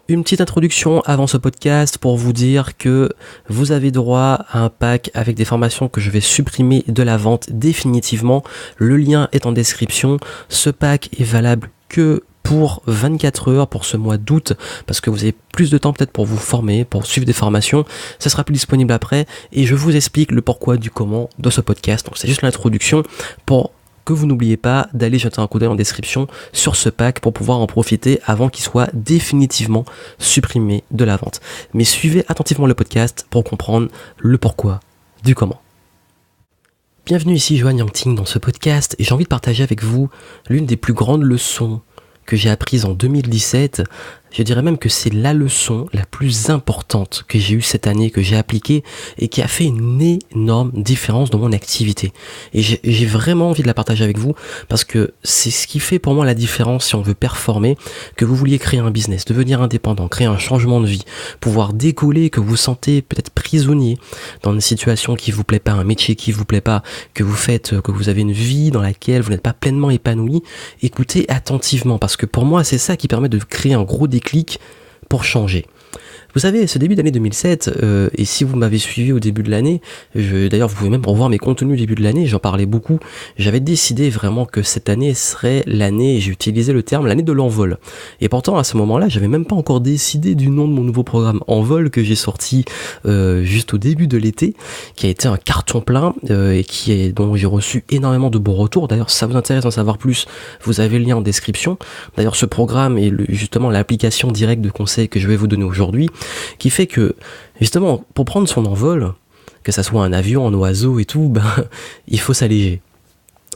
Une petite introduction avant ce podcast pour vous dire que vous avez droit à un pack avec des formations que je vais supprimer de la vente définitivement. Le lien est en description. Ce pack est valable que pour 24 heures pour ce mois d'août parce que vous avez plus de temps peut-être pour vous former, pour suivre des formations. Ça sera plus disponible après et je vous explique le pourquoi du comment de ce podcast. Donc c'est juste l'introduction pour que vous n'oubliez pas d'aller jeter un coup d'œil en description sur ce pack pour pouvoir en profiter avant qu'il soit définitivement supprimé de la vente. Mais suivez attentivement le podcast pour comprendre le pourquoi du comment. Bienvenue ici Johan Yangting dans ce podcast et j'ai envie de partager avec vous l'une des plus grandes leçons que j'ai apprises en 2017. Je dirais même que c'est la leçon la plus importante que j'ai eue cette année, que j'ai appliquée et qui a fait une énorme différence dans mon activité. Et j'ai vraiment envie de la partager avec vous parce que c'est ce qui fait pour moi la différence si on veut performer, que vous vouliez créer un business, devenir indépendant, créer un changement de vie, pouvoir décoller, que vous vous sentez peut-être prisonnier dans une situation qui vous plaît pas, un métier qui vous plaît pas, que vous avez une vie dans laquelle vous n'êtes pas pleinement épanoui. Écoutez attentivement parce que pour moi c'est ça qui permet de créer un gros déclic pour changer. Vous savez, ce début d'année 2007, et si vous m'avez suivi au début de l'année, d'ailleurs vous pouvez même revoir mes contenus au début de l'année, j'en parlais beaucoup, j'avais décidé vraiment que cette année serait l'année, et j'ai utilisé le terme, l'année de l'envol. Et pourtant à ce moment-là, j'avais même pas encore décidé du nom de mon nouveau programme Envol que j'ai sorti juste au début de l'été, qui a été un carton plein, et dont j'ai reçu énormément de bons retours. D'ailleurs, si ça vous intéresse d'en savoir plus, vous avez le lien en description. D'ailleurs, ce programme est justement l'application directe de conseils que je vais vous donner aujourd'hui, qui fait que, justement, pour prendre son envol, que ça soit un avion, un oiseau et tout, il faut s'alléger.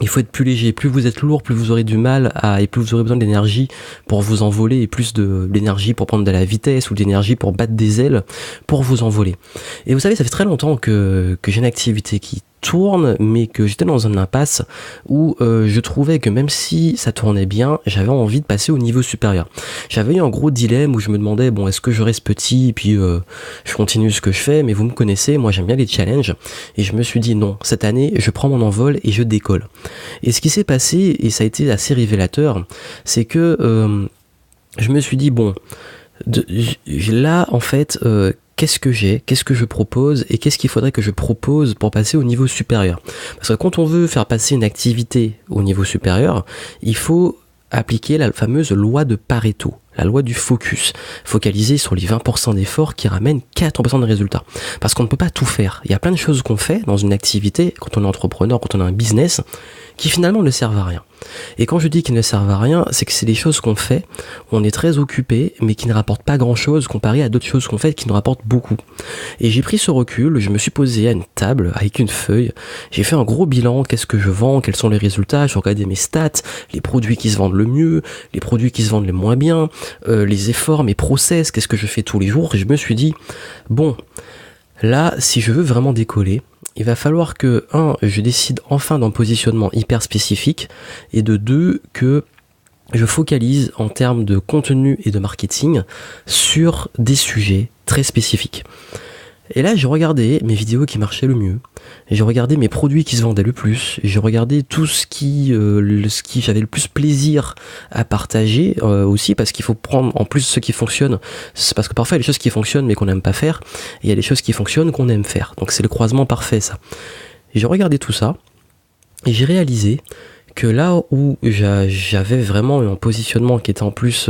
Il faut être plus léger. Plus vous êtes lourd, plus vous aurez du mal et plus vous aurez besoin d'énergie pour vous envoler et plus d'énergie pour prendre de la vitesse ou d'énergie pour battre des ailes pour vous envoler. Et vous savez, ça fait très longtemps que j'ai une activité qui tourne, mais que j'étais dans une impasse où je trouvais que même si ça tournait bien, j'avais envie de passer au niveau supérieur. J'avais eu un gros dilemme où je me demandais, bon, est-ce que je reste petit et puis je continue ce que je fais, mais vous me connaissez, moi j'aime bien les challenges, et je me suis dit non, cette année je prends mon envol et je décolle. Et ce qui s'est passé, et ça a été assez révélateur, c'est que je me suis dit, bon, là en fait, qu'est-ce que je propose et qu'est-ce qu'il faudrait que je propose pour passer au niveau supérieur. Parce que quand on veut faire passer une activité au niveau supérieur, il faut appliquer la fameuse loi de Pareto, la loi du focus, focaliser sur les 20% d'efforts qui ramènent 80% de résultats. Parce qu'on ne peut pas tout faire. Il y a plein de choses qu'on fait dans une activité, quand on est entrepreneur, quand on a un business, qui finalement ne servent à rien. Et quand je dis qu'ils ne servent à rien, c'est que c'est des choses qu'on fait, on est très occupé, mais qui ne rapportent pas grand-chose comparé à d'autres choses qu'on fait qui nous rapportent beaucoup. Et j'ai pris ce recul, je me suis posé à une table avec une feuille, j'ai fait un gros bilan, qu'est-ce que je vends, quels sont les résultats, j'ai regardé mes stats, les produits qui se vendent le mieux, les produits qui se vendent le moins bien, les efforts, mes process, qu'est-ce que je fais tous les jours, et je me suis dit, bon, là, si je veux vraiment décoller, il va falloir que, je décide enfin d'un positionnement hyper spécifique, et de 2, que je focalise en termes de contenu et de marketing sur des sujets très spécifiques. Et là, j'ai regardé mes vidéos qui marchaient le mieux, j'ai regardé mes produits qui se vendaient le plus, j'ai regardé tout ce qui j'avais le plus plaisir à partager aussi, parce qu'il faut prendre en plus ce qui fonctionne, c'est parce que parfois il y a des choses qui fonctionnent mais qu'on n'aime pas faire, et il y a des choses qui fonctionnent qu'on aime faire, donc c'est le croisement parfait ça. Et j'ai regardé tout ça, et j'ai réalisé que là où j'avais vraiment un positionnement qui était en plus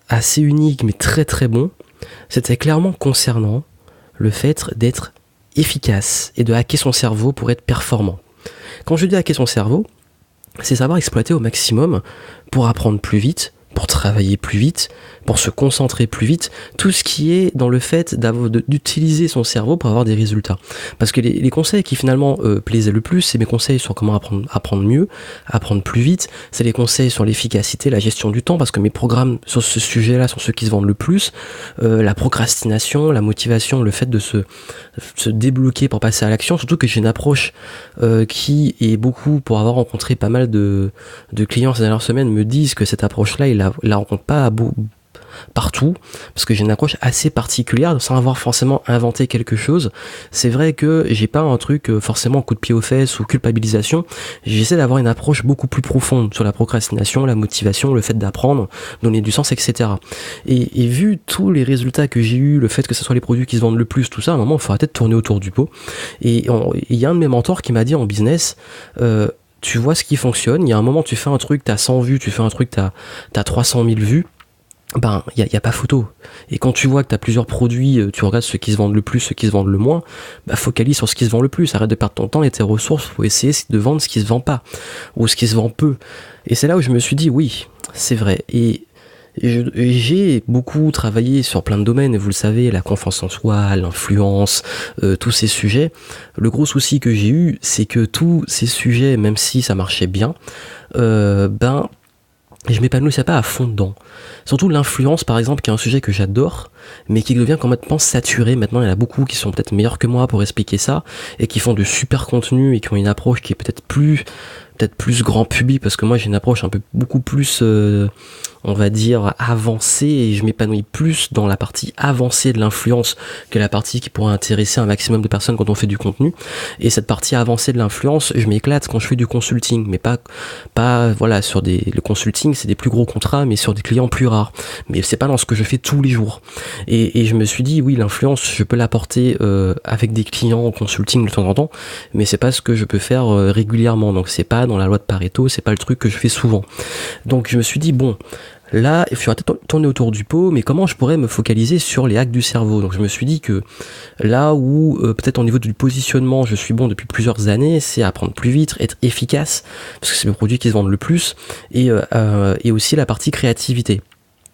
assez unique mais très très bon, c'était clairement concernant le fait d'être efficace et de hacker son cerveau pour être performant. Quand je dis hacker son cerveau, c'est savoir exploiter au maximum pour apprendre plus vite, pour travailler plus vite, pour se concentrer plus vite, tout ce qui est dans le fait d'utiliser son cerveau pour avoir des résultats. Parce que les conseils qui finalement plaisaient le plus, c'est mes conseils sur comment apprendre mieux, apprendre plus vite, c'est les conseils sur l'efficacité, la gestion du temps, parce que mes programmes sur ce sujet-là sont ceux qui se vendent le plus, la procrastination, la motivation, le fait de se débloquer pour passer à l'action, surtout que j'ai une approche qui est beaucoup, pour avoir rencontré pas mal de clients ces dernières semaines, me disent que cette approche-là, ils la rencontrent pas partout, parce que j'ai une approche assez particulière, sans avoir forcément inventé quelque chose. C'est vrai que j'ai pas un truc forcément coup de pied aux fesses ou culpabilisation, j'essaie d'avoir une approche beaucoup plus profonde sur la procrastination, la motivation, le fait d'apprendre, donner du sens, etc. Et vu tous les résultats que j'ai eu, le fait que ce soit les produits qui se vendent le plus, tout ça, à un moment il faut arrêter de tourner autour du pot. Et il y a un de mes mentors qui m'a dit en business, tu vois ce qui fonctionne, il y a un moment tu fais un truc, t'as 100 vues, tu fais un truc, t'as 300 000 vues, ben, y a pas photo. Et quand tu vois que t'as plusieurs produits, tu regardes ceux qui se vendent le plus, ceux qui se vendent le moins, bah, focalise sur ce qui se vend le plus. Arrête de perdre ton temps et tes ressources pour essayer de vendre ce qui se vend pas. Ou ce qui se vend peu. Et c'est là où je me suis dit, oui, c'est vrai. Et j'ai beaucoup travaillé sur plein de domaines, vous le savez, la confiance en soi, l'influence, tous ces sujets. Le gros souci que j'ai eu, c'est que tous ces sujets, même si ça marchait bien, ben, je m'épanouissais pas à fond dedans. Surtout l'influence, par exemple, qui est un sujet que j'adore, mais qui devient complètement saturé. Maintenant, il y en a beaucoup qui sont peut-être meilleurs que moi pour expliquer ça, et qui font de super contenu, et qui ont une approche qui est peut-être plus grand public, parce que moi j'ai une approche un peu beaucoup plus on va dire avancée, et je m'épanouis plus dans la partie avancée de l'influence que la partie qui pourrait intéresser un maximum de personnes quand on fait du contenu. Et cette partie avancée de l'influence, je m'éclate quand je fais du consulting, mais pas voilà, sur le consulting c'est des plus gros contrats, mais sur des clients plus rares, mais c'est pas dans ce que je fais tous les jours. Et je me suis dit oui, l'influence je peux l'apporter avec des clients en consulting de temps en temps, mais c'est pas ce que je peux faire régulièrement, donc c'est pas dans la loi de Pareto, c'est pas le truc que je fais souvent. Donc je me suis dit bon, là, il faudrait tourner autour du pot, mais comment je pourrais me focaliser sur les hacks du cerveau? Donc je me suis dit que là où peut-être au niveau du positionnement je suis bon depuis plusieurs années, c'est apprendre plus vite, être efficace, parce que c'est le produit qui se vend le plus, et aussi la partie créativité.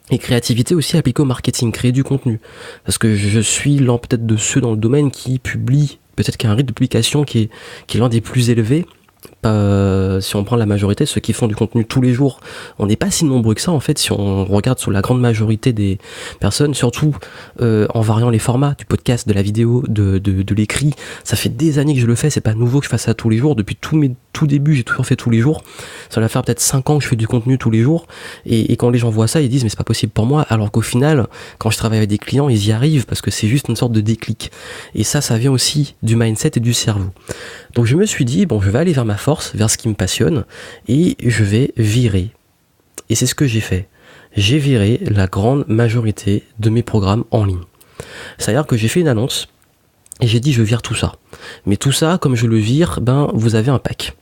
Et créativité aussi appliquée au marketing, créer du contenu. Parce que je suis l'un peut-être de ceux dans le domaine qui publient, peut-être qu'il y a un rythme de publication qui est l'un des plus élevés. Si on prend la majorité, ceux qui font du contenu tous les jours, on n'est pas si nombreux que ça en fait si on regarde sur la grande majorité des personnes, surtout en variant les formats du podcast, de la vidéo, de l'écrit. Ça fait des années que je le fais, c'est pas nouveau que je fasse ça tous les jours. Depuis tout début, j'ai toujours fait tous les jours. Ça va faire peut-être 5 ans que je fais du contenu tous les jours, et quand les gens voient ça, ils disent mais c'est pas possible pour moi, alors qu'au final, quand je travaille avec des clients, ils y arrivent parce que c'est juste une sorte de déclic. Et ça vient aussi du mindset et du cerveau. Donc je me suis dit, bon, je vais aller vers ma force, vers ce qui me passionne, et je vais virer. Et c'est ce que j'ai fait. J'ai viré la grande majorité de mes programmes en ligne. C'est-à-dire que j'ai fait une annonce, et j'ai dit, je vire tout ça. Mais tout ça, comme je le vire, ben, vous avez un pack.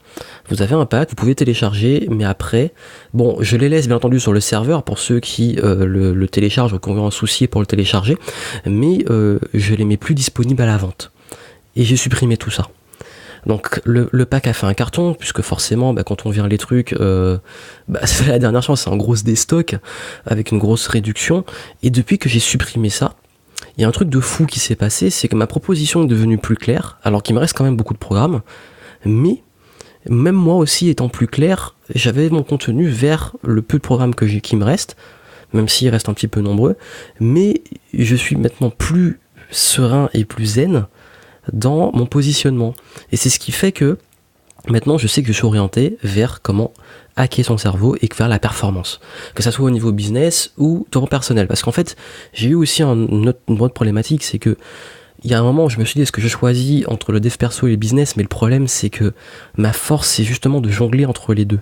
Vous avez un pack, vous pouvez télécharger, mais après, bon, je les laisse bien entendu sur le serveur pour ceux qui le téléchargent ou qui ont un souci pour le télécharger, mais je les mets plus disponibles à la vente. Et j'ai supprimé tout ça. Donc le pack a fait un carton, puisque forcément quand on vire les trucs, c'est la dernière chance, c'est en grosse déstock, avec une grosse réduction. Et depuis que j'ai supprimé ça, il y a un truc de fou qui s'est passé, c'est que ma proposition est devenue plus claire, alors qu'il me reste quand même beaucoup de programmes, mais même moi aussi étant plus clair, j'avais mon contenu vers le peu de programmes qui me reste, même s'il reste un petit peu nombreux, mais je suis maintenant plus serein et plus zen dans mon positionnement. Et c'est ce qui fait que maintenant je sais que je suis orienté vers comment hacker son cerveau et vers la performance, que ça soit au niveau business ou au personnel. Parce qu'en fait j'ai eu aussi une autre problématique, c'est que il y a un moment où je me suis dit est-ce que je choisis entre le dev perso et le business, mais le problème c'est que ma force c'est justement de jongler entre les deux.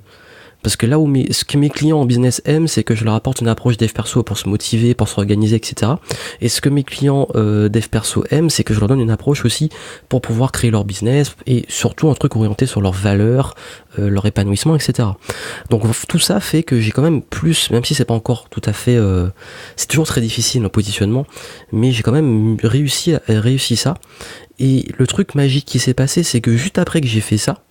Parce que là où ce que mes clients en business aiment, c'est que je leur apporte une approche dev perso pour se motiver, pour s'organiser, etc. Et ce que mes clients dev perso aiment, c'est que je leur donne une approche aussi pour pouvoir créer leur business, et surtout un truc orienté sur leurs valeurs, leur épanouissement, etc. Donc tout ça fait que j'ai quand même plus, même si c'est pas encore tout à fait, c'est toujours très difficile le positionnement, mais j'ai quand même réussi ça. Et le truc magique qui s'est passé, c'est que juste après que j'ai fait ça,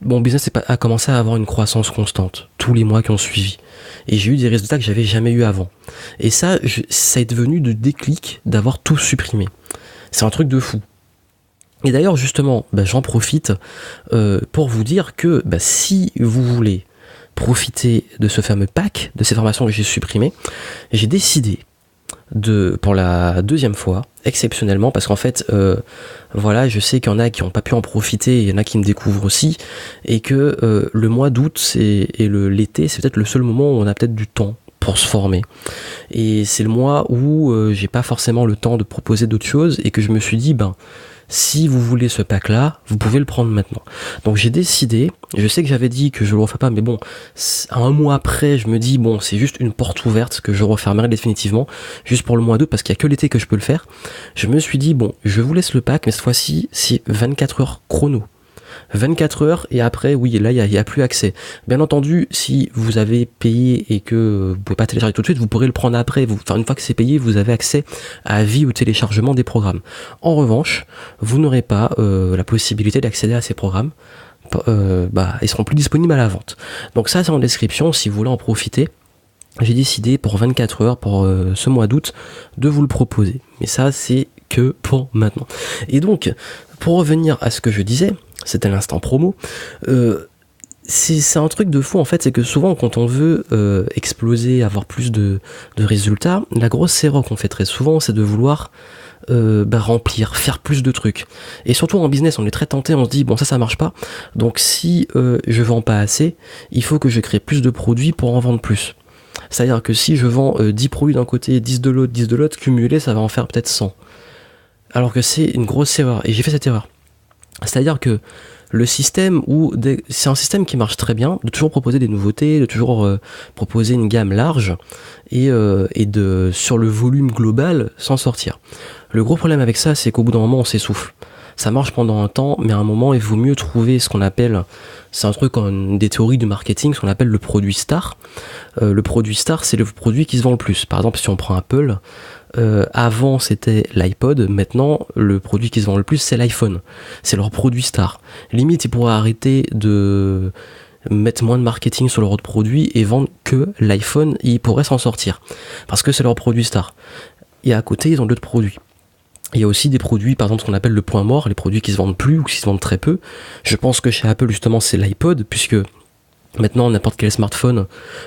mon business a commencé à avoir une croissance constante tous les mois qui ont suivi, et j'ai eu des résultats que j'avais jamais eu avant. Et ça est devenu de déclic d'avoir tout supprimé. C'est un truc de fou. Et d'ailleurs justement, j'en profite pour vous dire que si vous voulez profiter de ce fameux pack, de ces formations que j'ai supprimées, j'ai décidé pour la deuxième fois, exceptionnellement, parce qu'en fait voilà, je sais qu'il y en a qui n'ont pas pu en profiter, il y en a qui me découvrent aussi, et que le mois d'août et l'été, c'est peut-être le seul moment où on a peut-être du temps pour se former. Et c'est le mois où j'ai pas forcément le temps de proposer d'autres choses et que je me suis dit, si vous voulez ce pack-là, vous pouvez le prendre maintenant. Donc j'ai décidé, je sais que j'avais dit que je le refais pas, mais bon, un mois après, je me dis, c'est juste une porte ouverte que je refermerai définitivement, juste pour le mois d'août, parce qu'il y a que l'été que je peux le faire. Je me suis dit, je vous laisse le pack, mais cette fois-ci, c'est 24 heures chrono. 24 heures et après oui là il y a plus accès. Bien entendu, si vous avez payé et que vous pouvez pas télécharger tout de suite, vous pourrez le prendre après. Une fois que c'est payé, vous avez accès à vie au téléchargement des programmes. En revanche, vous n'aurez pas la possibilité d'accéder à ces programmes. Ils seront plus disponibles à la vente. Donc ça c'est en description si vous voulez en profiter. J'ai décidé pour 24 heures pour ce mois d'août de vous le proposer. Mais ça c'est que pour maintenant. Et donc pour revenir à ce que je disais, c'était l'instant promo. C'est un truc de fou en fait, c'est que souvent quand on veut exploser, avoir plus de résultats, la grosse erreur qu'on fait très souvent, c'est de vouloir remplir, faire plus de trucs. Et surtout en business, on est très tenté, on se dit ça marche pas. Donc si je vends pas assez, il faut que je crée plus de produits pour en vendre plus. C'est-à-dire que si je vends 10 produits d'un côté, 10 de l'autre, cumulé, ça va en faire peut-être 100. Alors que c'est une grosse erreur, et j'ai fait cette erreur. C'est-à-dire que le système c'est un système qui marche très bien, de toujours proposer des nouveautés, de toujours proposer une gamme large et de sur le volume global s'en sortir. Le gros problème avec ça, c'est qu'au bout d'un moment on s'essouffle. Ça marche pendant un temps, mais à un moment il vaut mieux trouver ce qu'on appelle, c'est un truc en des théories du marketing, ce qu'on appelle le produit star. Le produit star, c'est le produit qui se vend le plus. Par exemple, si on prend Apple, avant c'était l'iPod, maintenant le produit qui se vend le plus c'est l'iPhone. C'est leur produit star. Limite ils pourraient arrêter de mettre moins de marketing sur leur autre produit et vendre que l'iPhone, ils pourraient s'en sortir. Parce que c'est leur produit star. Et à côté ils ont d'autres produits. Il y a aussi des produits, par exemple ce qu'on appelle le point mort, les produits qui se vendent plus ou qui se vendent très peu. Je pense que chez Apple justement c'est l'iPod, puisque maintenant, n'importe quel smartphone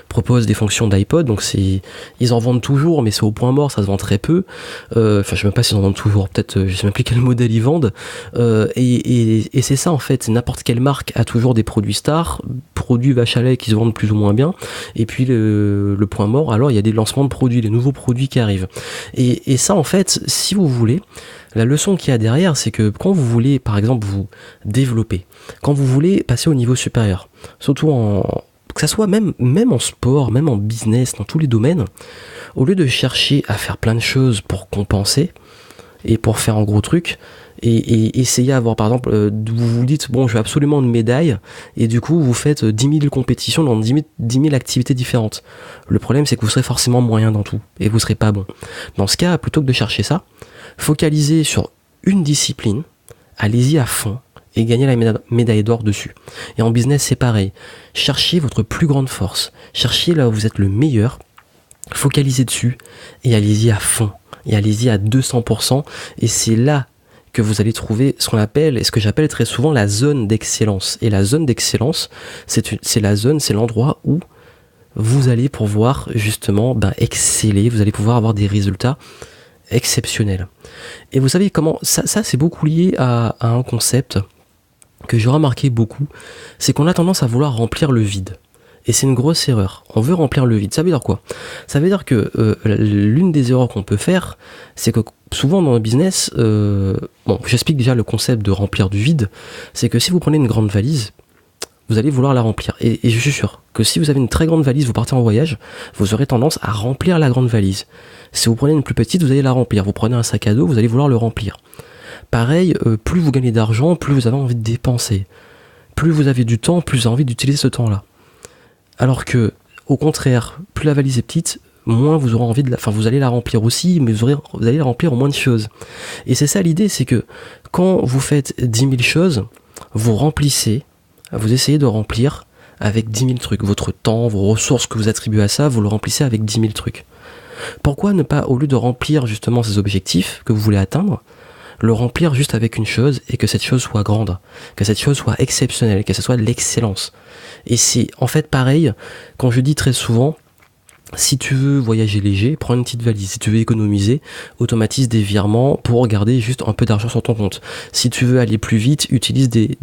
propose des fonctions d'iPod, donc ils en vendent toujours, mais c'est au point mort, ça se vend très peu. Je sais même pas s'ils en vendent toujours, peut-être, je sais même plus quel modèle ils vendent. Et c'est ça en fait, n'importe quelle marque a toujours des produits stars, produits vache à lait qui se vendent plus ou moins bien, et puis le point mort, alors il y a des lancements de produits, des nouveaux produits qui arrivent. Et ça en fait, si vous voulez, la leçon qu'il y a derrière, c'est que quand vous voulez, par exemple, vous développer, quand vous voulez passer au niveau supérieur, surtout que ça soit même en sport, même en business, dans tous les domaines, au lieu de chercher à faire plein de choses pour compenser et pour faire un gros truc, et essayer à avoir, par exemple, vous vous dites, je veux absolument une médaille, et du coup, vous faites 10 000 compétitions dans 10 000 activités différentes. Le problème, c'est que vous serez forcément moyen dans tout, et vous serez pas bon. Dans ce cas, plutôt que de chercher ça, focalisez sur une discipline, allez-y à fond et gagnez la médaille d'or dessus. Et en business, c'est pareil. Cherchez votre plus grande force. Cherchez là où vous êtes le meilleur, focalisez dessus et allez-y à fond. Et allez-y à 200%. Et c'est là que vous allez trouver ce qu'on appelle, et ce que j'appelle très souvent la zone d'excellence. Et la zone d'excellence, c'est l'endroit où vous allez pouvoir justement exceller, vous allez pouvoir avoir des résultats exceptionnel. Et vous savez comment ça c'est beaucoup lié à un concept que j'ai remarqué beaucoup, c'est qu'on a tendance à vouloir remplir le vide. Et c'est une grosse erreur. On veut remplir le vide. Ça veut dire quoi ? Ça veut dire que l'une des erreurs qu'on peut faire, c'est que souvent dans le business, j'explique déjà le concept de remplir du vide, c'est que si vous prenez une grande valise, vous allez vouloir la remplir. Et je suis sûr que si vous avez une très grande valise, vous partez en voyage, vous aurez tendance à remplir la grande valise. Si vous prenez une plus petite, vous allez la remplir. Vous prenez un sac à dos, vous allez vouloir le remplir. Pareil, plus vous gagnez d'argent, plus vous avez envie de dépenser. Plus vous avez du temps, plus vous avez envie d'utiliser ce temps-là. Alors que, au contraire, plus la valise est petite, moins vous aurez envie vous allez la remplir aussi, mais vous allez la remplir en moins de choses. Et c'est ça l'idée, c'est que quand vous faites 10 000 choses, vous remplissez, vous essayez de remplir avec 10 000 trucs. Votre temps, vos ressources que vous attribuez à ça, vous le remplissez avec 10 000 trucs. Pourquoi ne pas, au lieu de remplir justement ces objectifs que vous voulez atteindre, le remplir juste avec une chose et que cette chose soit grande, que cette chose soit exceptionnelle, que ce soit de l'excellence. Et c'est en fait pareil, quand je dis très souvent, Si tu veux voyager léger, prends une petite valise. Si tu veux économiser, automatise des virements pour garder juste un peu d'argent sur ton compte. Si tu veux aller plus vite, utilise des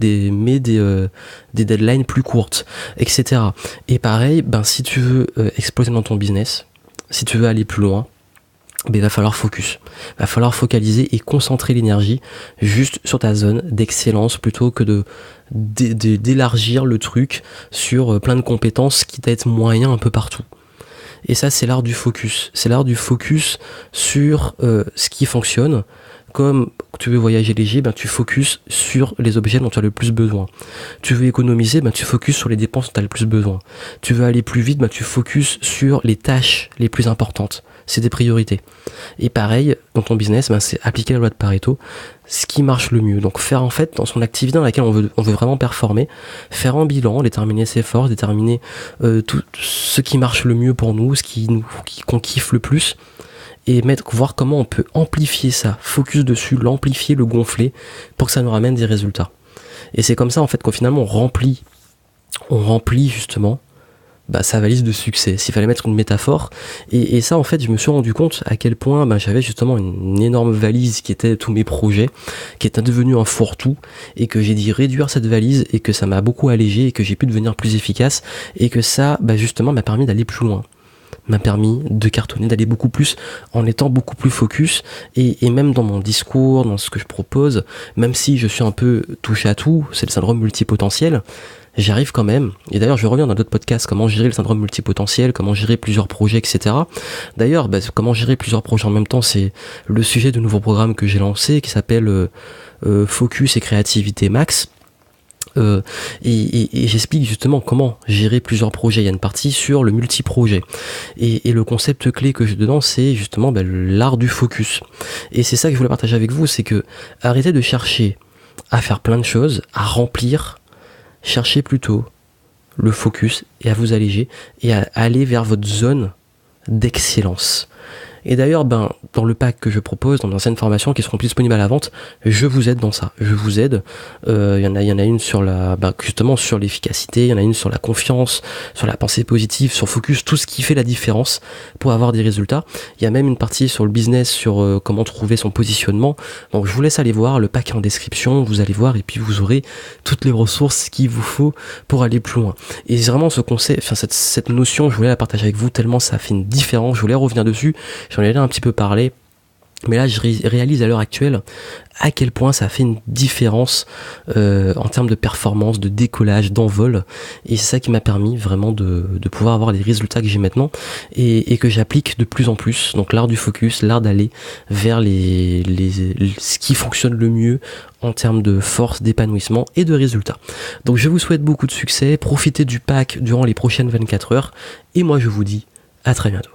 deadlines plus courtes, etc. Et pareil, si tu veux exploser dans ton business, si tu veux aller plus loin, il va falloir focus. Il va falloir focaliser et concentrer l'énergie juste sur ta zone d'excellence plutôt que d'élargir le truc sur plein de compétences qui t'aident moyen un peu partout. Et ça, c'est l'art du focus. C'est l'art du focus sur ce qui fonctionne. Comme tu veux voyager léger, tu focuses sur les objets dont tu as le plus besoin. Tu veux économiser, tu focuses sur les dépenses dont tu as le plus besoin. Tu veux aller plus vite, tu focuses sur les tâches les plus importantes. C'est des priorités. Et pareil, dans ton business, c'est appliquer la loi de Pareto, ce qui marche le mieux. Donc faire en fait, dans son activité dans laquelle on veut vraiment performer, faire un bilan, déterminer ses forces, déterminer tout ce qui marche le mieux pour nous, qu'on kiffe le plus, et voir comment on peut amplifier ça, focus dessus, l'amplifier, le gonfler, pour que ça nous ramène des résultats. Et c'est comme ça en fait qu'au final on remplit justement sa valise de succès, s'il fallait mettre une métaphore. Et ça en fait je me suis rendu compte à quel point j'avais justement une énorme valise qui était tous mes projets, qui était devenue un fourre-tout, et que j'ai dit réduire cette valise, et que ça m'a beaucoup allégé, et que j'ai pu devenir plus efficace, et que ça justement m'a permis d'aller plus loin, m'a permis de cartonner, d'aller beaucoup plus en étant beaucoup plus focus, et même dans mon discours, dans ce que je propose, même si je suis un peu touche à tout, c'est le syndrome multipotentiel, j'y arrive quand même. Et d'ailleurs je reviens dans d'autres podcasts, comment gérer le syndrome multipotentiel, comment gérer plusieurs projets, etc. D'ailleurs comment gérer plusieurs projets en même temps, c'est le sujet de nouveau programme que j'ai lancé, qui s'appelle Focus et Créativité Max. Et j'explique justement comment gérer plusieurs projets. Il y a une partie sur le multi-projet, et le concept clé que j'ai dedans, c'est justement l'art du focus. Et c'est ça que je voulais partager avec vous, c'est que arrêtez de chercher à faire plein de choses, à remplir, cherchez plutôt le focus et à vous alléger et à aller vers votre zone d'excellence. Et d'ailleurs, dans le pack que je propose, dans l'ancienne formation qui seront plus disponibles à la vente, je vous aide dans ça. Je vous aide. Il y en a une sur justement sur l'efficacité, il y en a une sur la confiance, sur la pensée positive, sur focus, tout ce qui fait la différence pour avoir des résultats. Il y a même une partie sur le business, sur comment trouver son positionnement. Donc je vous laisse aller voir, le pack est en description, vous allez voir, et puis vous aurez toutes les ressources qu'il vous faut pour aller plus loin. Et vraiment ce concept, cette notion, je voulais la partager avec vous tellement ça fait une différence. Je voulais revenir dessus. J'en ai déjà un petit peu parlé, mais là je réalise à l'heure actuelle à quel point ça fait une différence en termes de performance, de décollage, d'envol, et c'est ça qui m'a permis vraiment de pouvoir avoir les résultats que j'ai maintenant, et que j'applique de plus en plus. Donc l'art du focus, l'art d'aller vers ce qui fonctionne le mieux en termes de force, d'épanouissement et de résultats. Donc je vous souhaite beaucoup de succès, profitez du pack durant les prochaines 24 heures, et moi je vous dis à très bientôt.